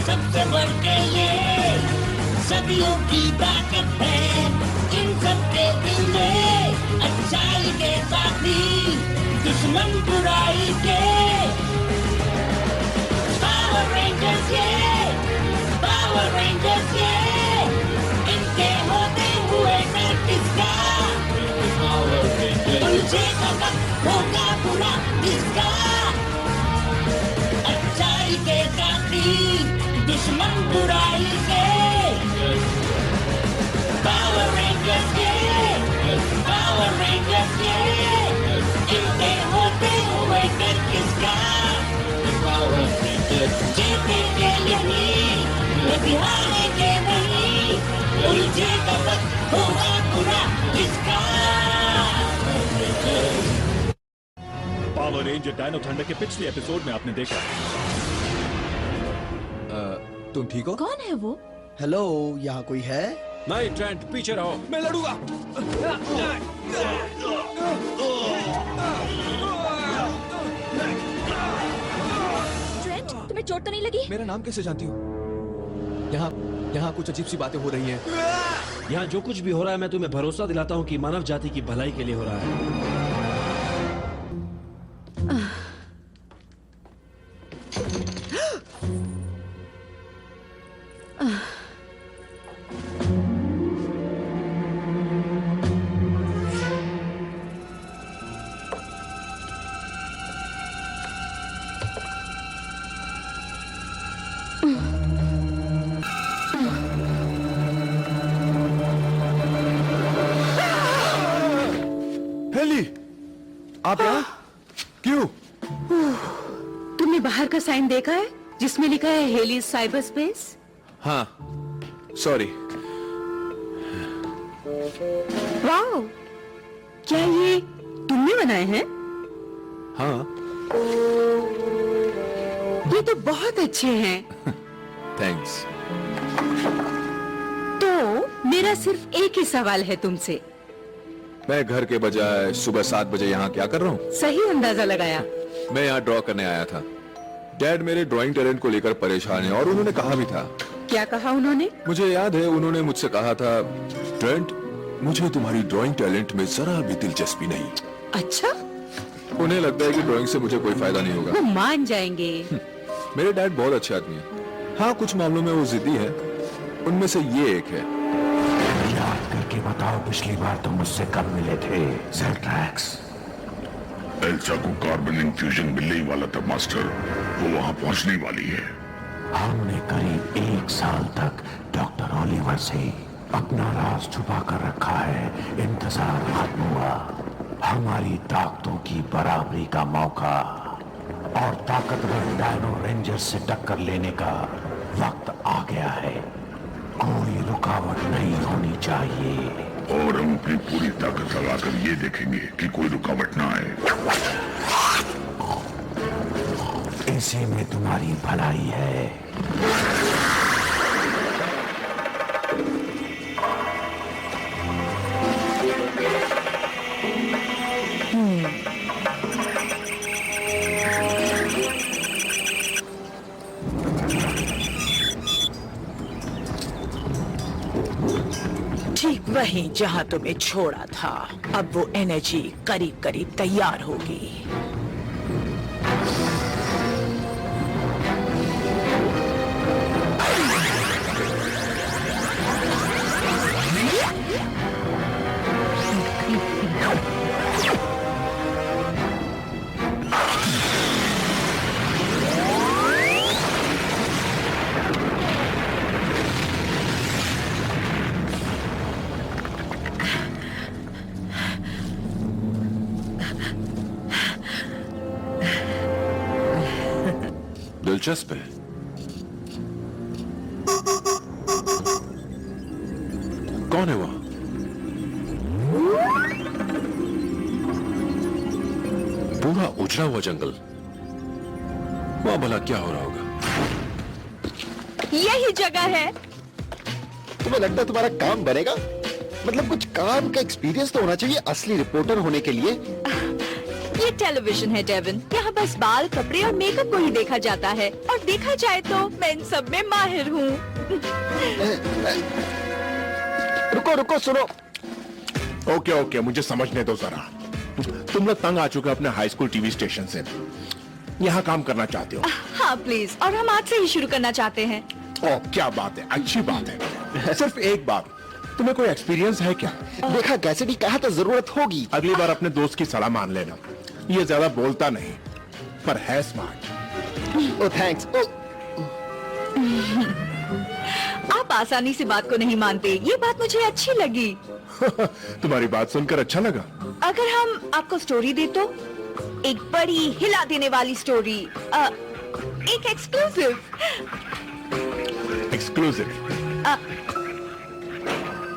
सबसे बढ़ के ये सदियों की ताकत है, इन सबके दिल में अच्छाई के साथी दुश्मन बुराई के। पावर रेंजर्स ये इनके होते हुए डर किसका, उलझेगा वक्त होगा बुरा किसका, अच्छाई के साथी दुश्मन बुराई के। पावर रेंजर्स ये इनके होते हुए डर किसका, जीतेंगे यही कभी हारेंगे नहीं, उलझेगा वक्त होगा बुरा किसका। पावर रेंजर डायनो थंडर के पिछले एपिसोड में आपने देखा। तुम ठीक हो? कौन है वो? हेलो, यहाँ कोई है? नहीं ट्रेंट, पीछे रहो, मैं लड़ूंगा। ट्रेंट, तुम्हें चोट तो नहीं लगी? मेरा नाम कैसे जानती हो? यहाँ कुछ अजीब सी बातें हो रही हैं। यहाँ जो कुछ भी हो रहा है मैं तुम्हें भरोसा दिलाता हूँ कि मानव जाति की भलाई के लिए हो रहा है। आप यहाँ क्यों? तुमने बाहर का साइन देखा है जिसमें लिखा है हेली साइबर स्पेस? हाँ, सॉरी। वाओ, क्या ये तुमने बनाए हैं? हाँ। ये तो बहुत अच्छे हैं। थैंक्स। तो मेरा सिर्फ एक ही सवाल है तुमसे। मैं घर के बजाय सुबह 7 बजे यहाँ क्या कर रहा हूँ? सही अंदाजा लगाया। मैं यहाँ ड्रॉ करने आया था। डैड मेरे ड्राइंग टैलेंट को लेकर परेशान है और उन्होंने कहा भी था। क्या कहा उन्होंने? मुझे याद है उन्होंने मुझसे कहा था, ट्रेंट, मुझे तुम्हारी ड्राइंग टैलेंट में जरा भी दिलचस्पी नहीं। अच्छा? उन्हें लगता है कि ड्राइंग से मुझे कोई फायदा नहीं होगा। वो मान जाएंगे। मेरे डैड बहुत अच्छे आदमी है। हाँ, कुछ मामलों में वो जिद्दी है। उनमें से ये एक है। याद करके बताओ पिछली बार तुम मुझसे कब मिले थे? ज़ेल्ट्रैक्स। एल्सा को कार्बन इंफ्यूजन मिलने ही वाला था मास्टर, वो वहाँ पहुँचने वाली है। हमने करीब 1 साल तक डॉक्टर ओलिवर से अपना राज छुपा कर रखा है। इंतजार खत्म हुआ। हमारी ताकतों की बराबरी का मौका और ताकतवर डायनो रेंजर्स से टक्कर लेने का वक्त आ गया है। कोई रुकावट नहीं होनी चाहिए। और हम अपनी पूरी ताकत लगाकर ये देखेंगे कि कोई रुकावट ना आए। इसी में तुम्हारी भलाई है। ठीक वहीं जहां तुम्हें छोड़ा था। अब वो एनर्जी करीब करीब तैयार होगी। दिलचस्प है। कौन है वहां? पूरा उजड़ा हुआ जंगल, वहां भला क्या हो रहा होगा? यही जगह है। तुम्हें लगता है तुम्हारा काम बनेगा? मतलब कुछ काम का एक्सपीरियंस तो होना चाहिए असली रिपोर्टर होने के लिए। ये टेलीविजन है डेविन, यहाँ बस बाल, कपड़े और मेकअप को ही देखा जाता है, और देखा जाए तो मैं इन सब में माहिर हूँ। रुको रुको, सुनो। ओके ओके, मुझे समझने दो जरा। तुम लोग तंग आ चुके हो अपने हाई स्कूल टीवी स्टेशन से, यहाँ काम करना चाहते हो? हाँ प्लीज, और हम आज से ही शुरू करना चाहते हैं। ओह क्या बात है, अच्छी बात है। सिर्फ एक बात, तुम्हें कोई एक्सपीरियंस है क्या? देखा कैसे भी कहा तो जरूरत होगी। अगली बार अपने दोस्त की सलाह मान लेना, ये ज्यादा बोलता नहीं पर है स्मार्ट। ओह थैंक्स। आप आसानी से बात को नहीं मानते, ये बात मुझे अच्छी लगी। तुम्हारी बात सुनकर अच्छा लगा। अगर हम आपको स्टोरी दे तो, एक बड़ी हिला देने वाली स्टोरी, एक एक्सक्लूसिव।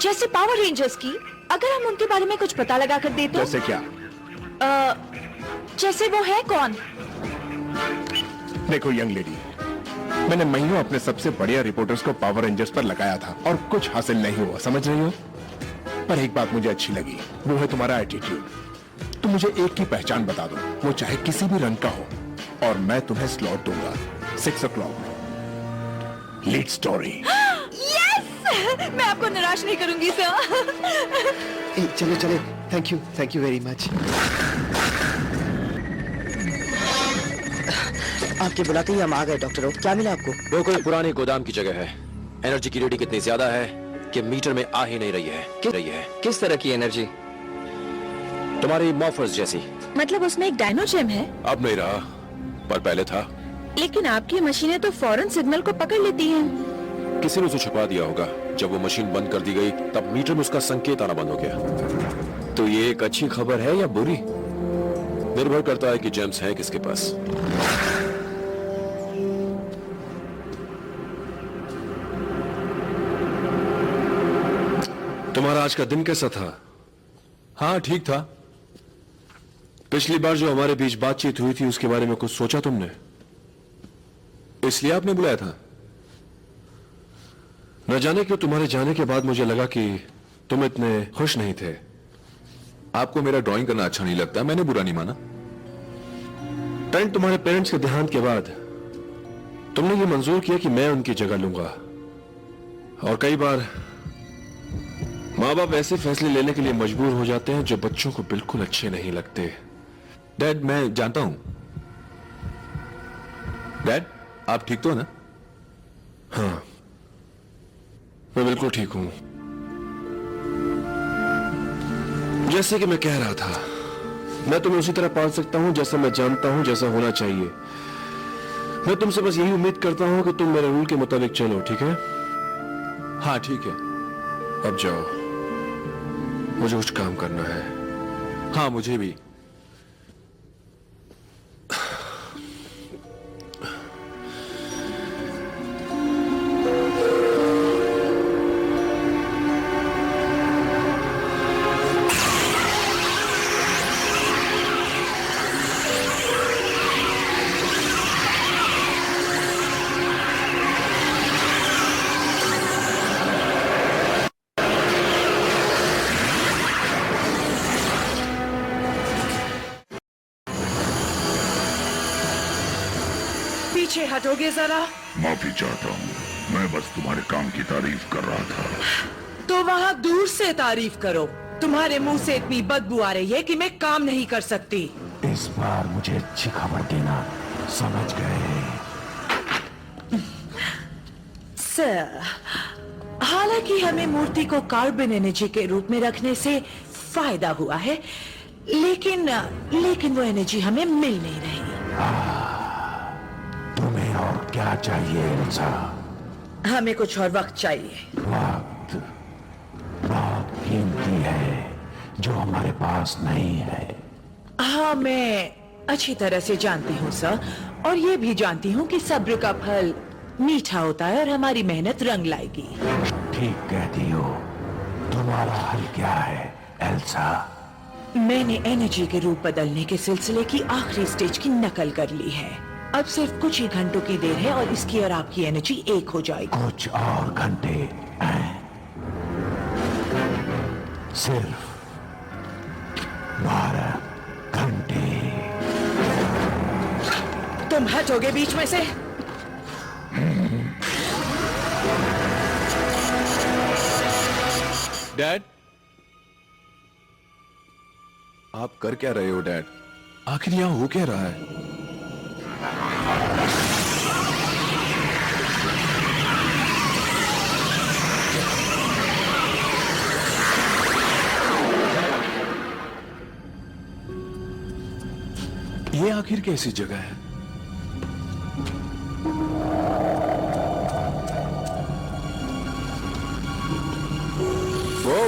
जैसे पावर रेंजर्स की, अगर हम उनके बारे में कुछ पता लगा कर दे तो। जैसे क्या? जैसे वो है कौन? देखो यंग लेडी, मैंने महीनों अपने सबसे बढ़िया रिपोर्टर्स को पावर रेंजर्स पर लगाया था और कुछ हासिल नहीं हुआ, समझ रही हो? पर एक बात मुझे अच्छी लगी, वो है तुम्हारा एटीट्यूड। तुम मुझे एक की पहचान बता दो, वो चाहे किसी भी रंग का हो, और मैं तुम्हें स्लॉट दूंगा 6 o'clock। Lead story. यस, मैं आपको निराश नहीं करूंगी सर। चलो चलो, थैंक यू वेरी मच। आपके बुलाते ही हम आ गए डॉक्टर। क्या मिला आपको? वो कोई पुरानी गोदाम की जगह है। एनर्जी की रेटिंग इतनी ज्यादा है कि मीटर में आ ही नहीं रही है। किस तरह की एनर्जी? तुम्हारी मॉर्फर्स जैसी। मतलब उसमें एक डायनो जेम है? अब नहीं रहा, पर पहले था। लेकिन आपकी मशीनें तो फौरन सिग्नल को पकड़ लेती हैं। किसी ने उसे छुपा दिया होगा। जब वो मशीन बंद कर दी गई, तब मीटर में उसका संकेत आना बंद हो गया। तो ये एक अच्छी खबर है या बुरी? निर्भर करता है कि जेम्स है किसके पास। तुम्हारा आज का दिन कैसा था? हाँ ठीक था। पिछली बार जो हमारे बीच बातचीत हुई थी, उसके बारे में कुछ सोचा तुमने? इसलिए आपने बुलाया था? न जाने क्यों तुम्हारे जाने के बाद मुझे लगा कि तुम इतने खुश नहीं थे। आपको मेरा ड्राइंग करना अच्छा नहीं लगता, मैंने बुरा नहीं माना। ट्रेंट, तुम्हारे पेरेंट्स के देहांत के बाद तुमने ये मंजूर किया कि मैं उनकी जगह लूंगा। और कई बार माँ बाप ऐसे फैसले लेने के लिए मजबूर हो जाते हैं जो बच्चों को बिल्कुल अच्छे नहीं लगते। डैड, मैं जानता हूं। डैड, आप ठीक तो ना? हाँ, मैं बिल्कुल ठीक हूं। जैसे कि मैं कह रहा था, मैं तुम्हें उसी तरह पाल सकता हूं जैसा मैं जानता हूं जैसा होना चाहिए। मैं तुमसे बस यही उम्मीद करता हूं कि तुम मेरे रूल के मुताबिक चलो, ठीक है? हाँ ठीक है। अब जाओ, मुझे कुछ काम करना है। हाँ मुझे भी। पीछे हटोगे जरा? माफी चाहता हूँ, मैं बस तुम्हारे काम की तारीफ कर रहा था। तो वहाँ दूर से तारीफ करो। तुम्हारे मुंह से इतनी बदबू आ रही है कि मैं काम नहीं कर सकती। इस बार मुझे अच्छी खबर देना, समझ गए? सर, हालांकि हमें मूर्ति को कार्बन एनर्जी के रूप में रखने से फायदा हुआ है, लेकिन वो एनर्जी हमें मिल नहीं रही। तुम्हें और क्या चाहिए एल्सा? हमें कुछ और वक्त चाहिए। वक्त बहुत कीमती है जो हमारे पास नहीं है। हाँ, मैं अच्छी तरह से जानती हूँ सर, और ये भी जानती हूँ कि सब्र का फल मीठा होता है और हमारी मेहनत रंग लाएगी। ठीक कहती हो। तुम्हारा हल क्या है एल्सा? मैंने एनर्जी के रूप बदलने के सिलसिले की आखिरी स्टेज की नकल कर ली है। अब सिर्फ कुछ ही घंटों की देर है और इसकी और आपकी एनर्जी एक हो जाएगी। कुछ और घंटे हैं? सिर्फ 12 घंटे। तुम हटोगे बीच में से? डैड, आप कर क्या रहे हो डैड? आखिर यहां हो क्या रहा है? ये आखिर कैसी जगह है? वो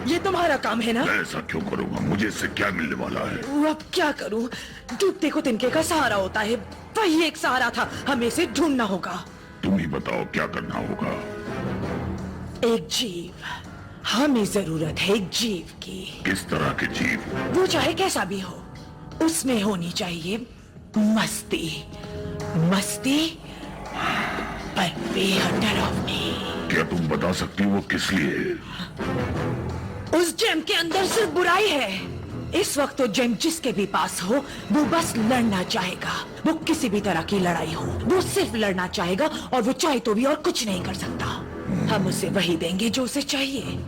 ये तुम्हारा काम है ना? मैं ऐसा क्यों करूंगा? मुझे इससे क्या मिलने वाला है? अब क्या करूं? डूबते को तिनके का सहारा होता है, वही एक सहारा था। हमें इसे ढूंढना होगा। तुम ही बताओ क्या करना होगा। एक जीव, हमें जरूरत है एक जीव की। किस तरह के जीव? वो चाहे कैसा भी हो, उसमें होनी चाहिए मस्ती। मस्ती पर बेहद डरावनी। क्या तुम बता सकती हो वो किस लिए? उस जेम के अंदर सिर्फ बुराई है। इस वक्त तो जेम जिसके भी पास हो, वो बस लड़ना चाहेगा। वो किसी भी तरह की लड़ाई हो, वो सिर्फ लड़ना चाहेगा, और वो चाहे तो भी और कुछ नहीं कर सकता। हम उसे वही देंगे जो उसे चाहिए।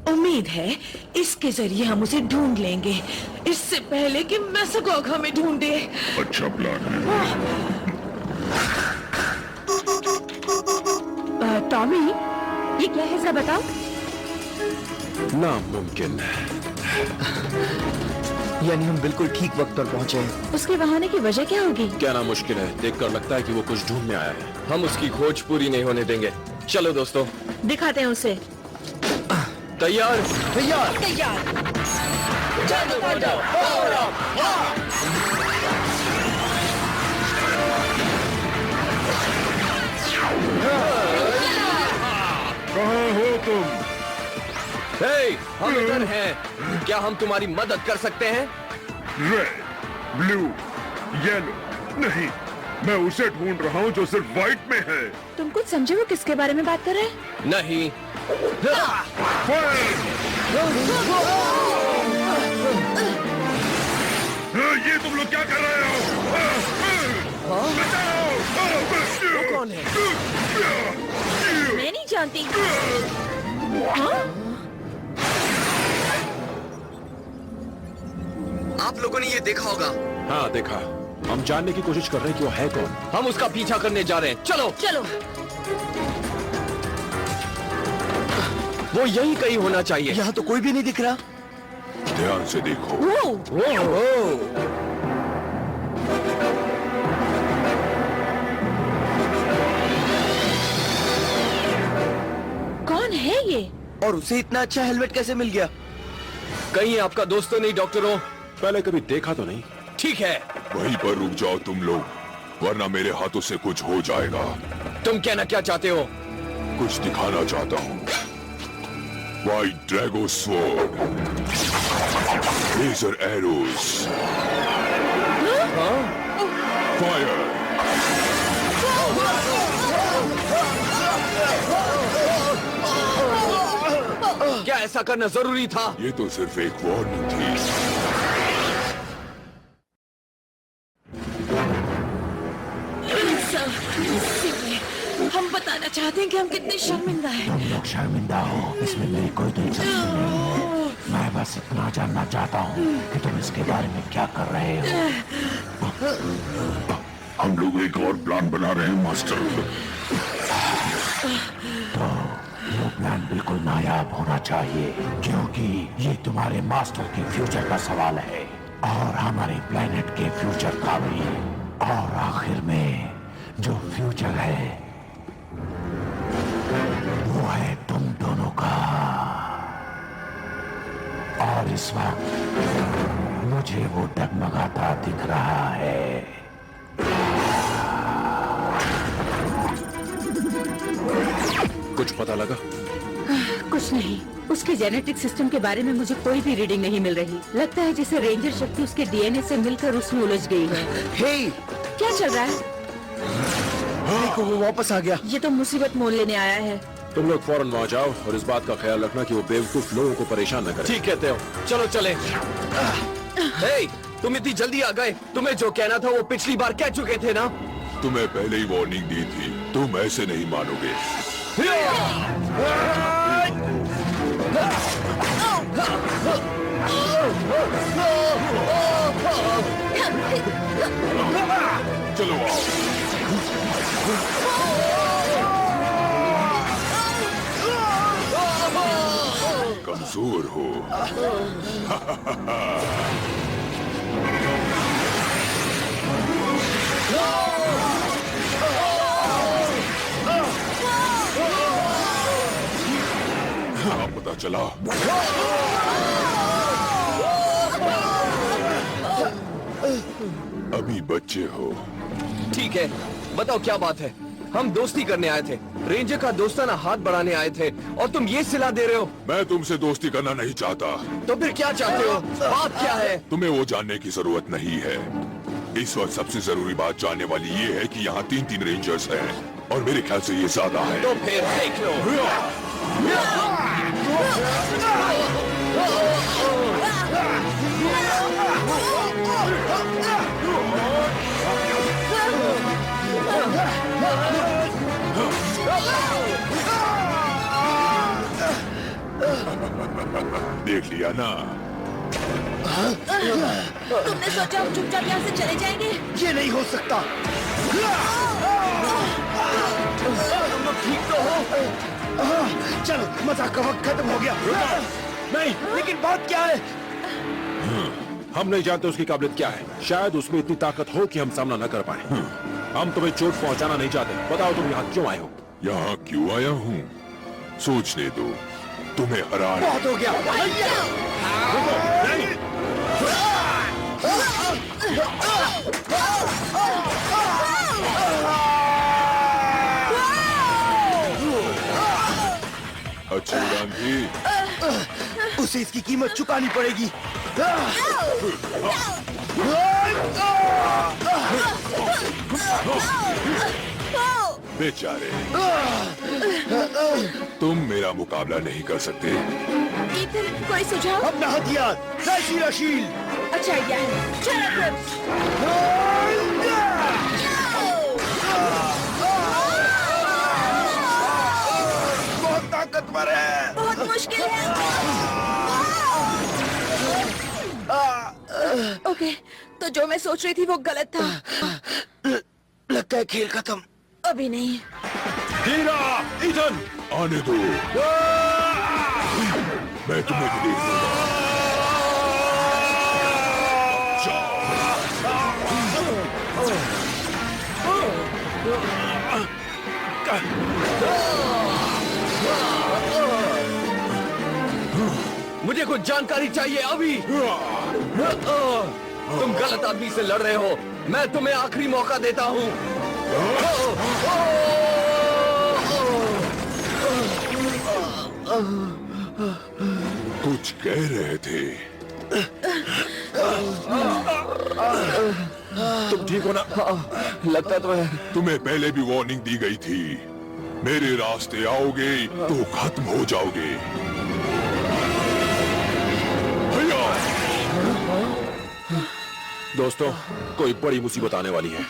उम्मीद है इसके जरिए हम उसे ढूंढ लेंगे, इससे पहले कि मैसगॉग हमें ढूंढे। अच्छा प्लान है। टॉमी, ये क्या है, जरा बताओ। नामुमकिन। यानी हम बिल्कुल ठीक वक्त पर पहुंचे हैं। उसके बहाने की वजह क्या होगी? क्या ना मुश्किल है, देखकर लगता है कि वो कुछ ढूंढने आया है। हम उसकी खोज पूरी नहीं होने देंगे। चलो दोस्तों, दिखाते हैं उसे। तैयार? तैयार। तैयार। कहाँ हो तुम? हे, हम इधर हैं। क्या हम तुम्हारी मदद कर सकते हैं? Red, blue, yellow. नहीं, मैं उसे ढूंढ रहा हूँ जो सिर्फ व्हाइट में है। तुम कुछ समझे वो किसके बारे में बात कर रहे हैं? नहीं। ये तुम लोग क्या कर रहे हो? बचाओ! कौन है? मैं नहीं जानती। आप लोगों ने ये देखा होगा। हाँ देखा। हम जानने की कोशिश कर रहे हैं कि वो है कौन। हम उसका पीछा करने जा रहे हैं। चलो चलो। वो यही कहीं होना चाहिए। यहाँ तो कोई भी नहीं दिख रहा। ध्यान से देखो। कौन है ये? और उसे इतना अच्छा हेलमेट कैसे मिल गया? कहीं आपका दोस्त तो नहीं डॉक्टरों? पहले कभी देखा तो नहीं। ठीक है, वहीं पर रुक जाओ तुम लोग, वरना मेरे हाथों से कुछ हो जाएगा। तुम कहना क्या चाहते हो? कुछ दिखाना चाहता हूँ। White dragon sword, laser arrows, fire. क्या ऐसा करना जरूरी था? ये तो सिर्फ एक वार्निंग थी। हम बताना चाहते हैं कि हम कितने शर्मिंदा हैं। तुम लोग शर्मिंदा हो, इसमें मेरी कोई दिलचस्पी नहीं है। मैं बस इतना जानना चाहता हूँ कि तुम इसके बारे में क्या कर रहे हो। हम लोग एक और प्लान बना रहे हैं मास्टर। तो वो प्लान बिल्कुल नायाब होना चाहिए, क्योंकि ये तुम्हारे मास्टर के फ्यूचर का सवाल है और हमारे प्लेनेट के फ्यूचर का भी। और आखिर में जो फ्यूचर है वो है तुम दोनों का। और इस वक्त मुझे वो डगमगाता दिख रहा है। कुछ पता लगा? कुछ नहीं। उसके जेनेटिक सिस्टम के बारे में मुझे कोई भी रीडिंग नहीं मिल रही। लगता है जैसे रेंजर शक्ति उसके डीएनए से मिलकर उसमें उलझ गई है। हे, क्या चल रहा है? देखो वो वापस आ गया। ये तो मुसीबत मोल लेने आया है। तुम लोग फौरन वहां जाओ और इस बात का ख्याल रखना कि वो बेवकूफ लोगों को परेशान न करे। ठीक कहते हो, चलो चले। हे, तुम इतनी जल्दी आ गए। तुम्हें जो कहना था वो पिछली बार कह चुके थे ना। तुम्हें पहले ही वार्निंग दी थी, तुम ऐसे नहीं मानोगे। चलो आओ। कमजोर हो। हाँ, पता चला। अभी बच्चे हो। ठीक है, बताओ क्या बात है। हम दोस्ती करने आए थे, रेंजर का दोस्ताना हाथ बढ़ाने आए थे, और तुम ये सिला दे रहे हो। मैं तुमसे दोस्ती करना नहीं चाहता। तो फिर क्या चाहते हो? बात क्या है? तुम्हें वो जानने की जरूरत नहीं है। इस वक्त सबसे जरूरी बात जानने वाली ये है कि यहाँ 3 रेंजर्स हैं, और मेरे ख्याल से ये ज्यादा है। तो फिर देख लो। देख लिया ना? तुमने सोचा हम चुपचाप यहाँ से चले जाएंगे? ये नहीं हो सकता। ठीक तो हो? चलो, मजाक का वक्त खत्म हो गया। नहीं, लेकिन बात क्या है? हम नहीं जानते उसकी काबिलियत क्या है। शायद उसमें इतनी ताकत हो कि हम सामना न कर पाए। हम तुम्हें चोट पहुंचाना नहीं चाहते। बताओ तुम यहाँ क्यों आए हो? यहाँ क्यों आया हूँ? सोचने दो। तुम्हें हराना। बहुत हो गया। अच्छी उड़ान थी। उसे इसकी कीमत चुकानी पड़ेगी। बेचारे, तुम मेरा मुकाबला नहीं कर सकते। ईथन, कोई सुझाव? अपना हथियार, रशील। अच्छा आइडिया है। चलो क्रिप्स। बहुत ताकतवर है। बहुत मुश्किल है। ओके, तो जो मैं सोच रही थी वो गलत था। लगता है खेल खत्म। अभी नहीं। हीरा, ईथन, आने दो। मैं तुम्हें भी देख लूंगा। मुझे कुछ जानकारी चाहिए अभी। तुम गलत आदमी से लड़ रहे हो। मैं तुम्हें आखिरी मौका देता हूँ। कुछ कह रहे थे। तुम ठीक हो ना? लगता तो है। तुम्हें पहले भी वार्निंग दी गई थी। मेरे रास्ते आओगे तो खत्म हो जाओगे। भैया! दोस्तों, कोई बड़ी मुसीबत आने वाली है।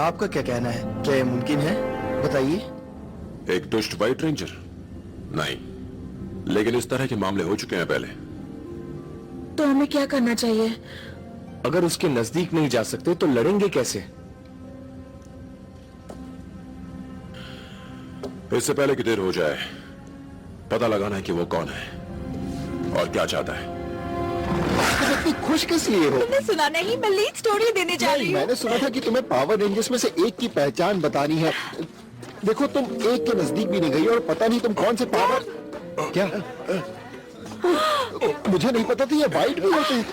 आपका क्या कहना है? क्या ये मुमकिन है? बताइए। एक दुष्ट वाइट रेंजर? नहीं, लेकिन इस तरह के मामले हो चुके हैं पहले। तो हमें क्या करना चाहिए? अगर उसके नजदीक नहीं जा सकते तो लड़ेंगे कैसे? इससे पहले कि देर हो जाए, पता लगाना है कि वो कौन है और क्या चाहता है। तुम इतनी खुश किस लिए हो? तुमने सुना नहीं, मैं लीड स्टोरी देने जा रही हूँ। मैंने सुना था कि तुम्हें पावर रेंजर्स में से एक की पहचान बतानी है। देखो तुम एक के नजदीक भी नहीं गई और पता नहीं तुम कौन से पावर। क्या? मुझे नहीं पता था ये वाइट भी होते हैं।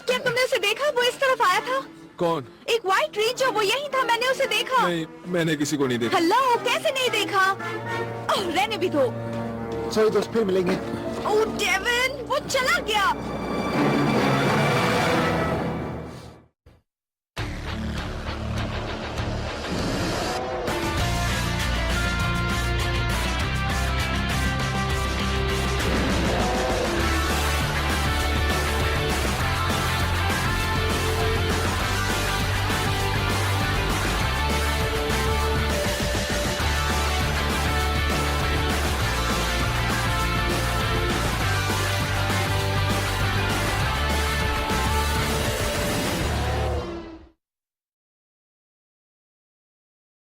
क्या तुमने उसे देखा? वो इस तरफ आया था। कौन? एक व्हाइट रेंजर, वो यही था, मैंने उसे देखा। नहीं, मैंने किसी को नहीं देखा। हेलो, कैसे नहीं देखा? रहने भी दो। सॉरी दोस्त, फिर मिलेंगे। ओह डेविन, वो चला गया।